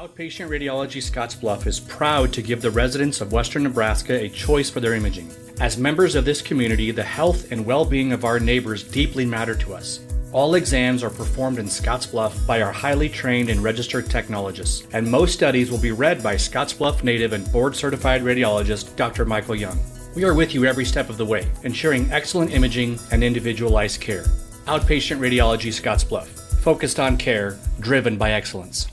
Outpatient Radiology Scottsbluff is proud to give the residents of Western Nebraska a choice for their imaging. As members of this community, the health and well-being of our neighbors deeply matter to us. All exams are performed in Scottsbluff by our highly trained and registered technologists, and most studies will be read by Scottsbluff native and board-certified radiologist Dr. Michael Young. We are with you every step of the way, ensuring excellent imaging and individualized care. Outpatient Radiology Scottsbluff, focused on care, driven by excellence.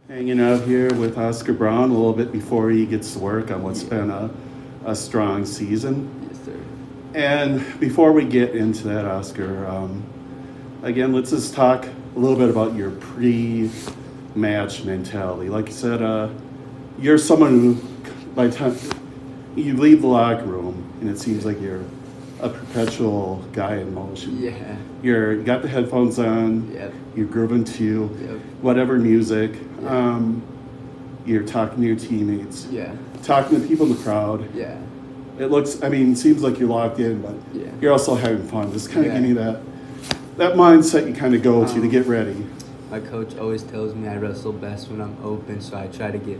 Hanging out here with Oscar Brown a little bit before he gets to work on what's been a strong season. Yes, sir. And before we get into that, Oscar, again, let's just talk a little bit about your pre-match mentality. Like you said, you're someone who, by the time you leave the locker room, and it seems like you're a perpetual guy in motion. Yeah. You got the headphones on. Yep. You're grooving to Yep. whatever music. Yeah. You're talking to your teammates. Yeah. Talking to people in the crowd. Yeah. It seems like you're locked in, but Yeah. you're also having fun. Just kind of Yeah. give me that mindset you kind of go to get ready. My coach always tells me I wrestle best when I'm open, so I try to get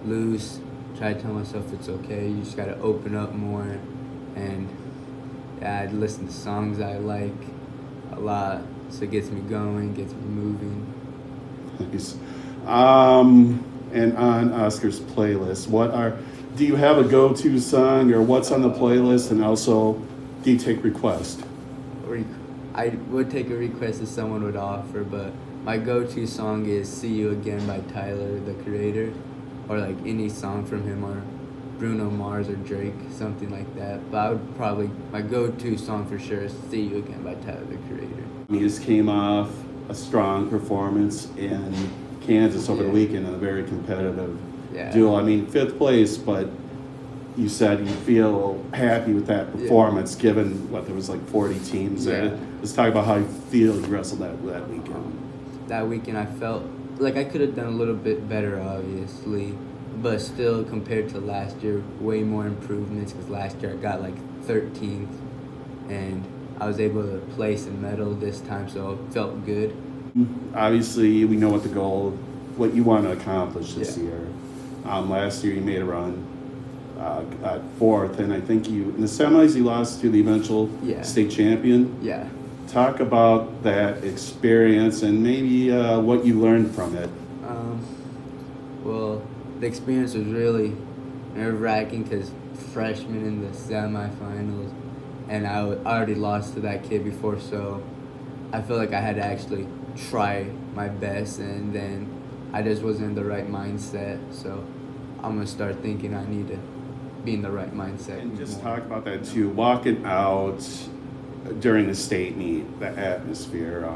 loose, try to tell myself it's okay, you just got to open up more, and I listen to songs I like a lot, so it gets me going, gets me moving. Nice. And on Oscar's playlist, do you have a go-to song, or what's on the playlist, and also do you take requests? I would take a request if someone would offer, but my go-to song is See You Again by Tyler, the Creator, or like any song from him, or Bruno Mars or Drake, something like that. But my go-to song for sure is See You Again by Tyler, the Creator. You just came off a strong performance in Kansas over the weekend in a very competitive duel. I mean, 5th place, but you said you feel happy with that performance given there was like 40 teams there. Let's talk about how you feel you wrestled that weekend. That weekend I felt like I could have done a little bit better, obviously, but still compared to last year, way more improvements, because last year I got like 13th, and I was able to place and medal this time, so it felt good. Obviously, we know what you want to accomplish this year. Last year you made a run, got 4th, and I think in the semis you lost to the eventual state champion. Yeah. Talk about that experience and maybe what you learned from it. Well, the experience was really nerve-wracking because freshman in the semifinals, and I already lost to that kid before, so I feel like I had to actually try my best, and then I just wasn't in the right mindset, so I'm going to start thinking I need to be in the right mindset. And just talk about that too, walking out during the state meet, the atmosphere,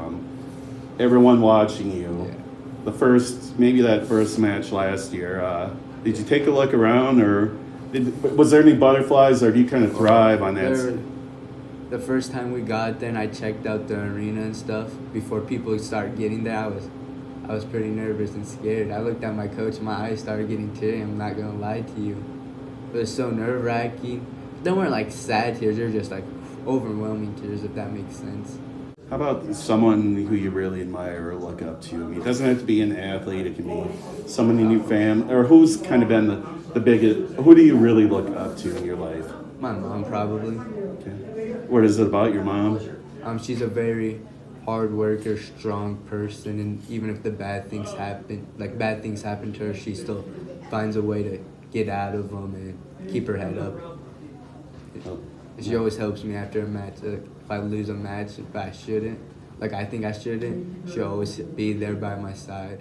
everyone watching you. Yeah. That first match last year, did you take a look around, or was there any butterflies, or do you kind of thrive on that? The first time we got there and I checked out the arena and stuff, before people started getting there, I was pretty nervous and scared. I looked at my coach and my eyes started getting teary, I'm not going to lie to you. It was so nerve-wracking. They weren't like sad tears, they were just like overwhelming tears, if that makes sense. How about someone who you really admire or look up to? I mean, it doesn't have to be an athlete, it can be someone in your family, or who's kind of been the biggest, who do you really look up to in your life? My mom, probably. Okay. What is it about your mom? She's a very hard worker, strong person, and even if bad things happen to her, she still finds a way to get out of them and keep her head up. She always helps me after a match. If I lose a match, if I shouldn't, I think I shouldn't, she'll always be there by my side.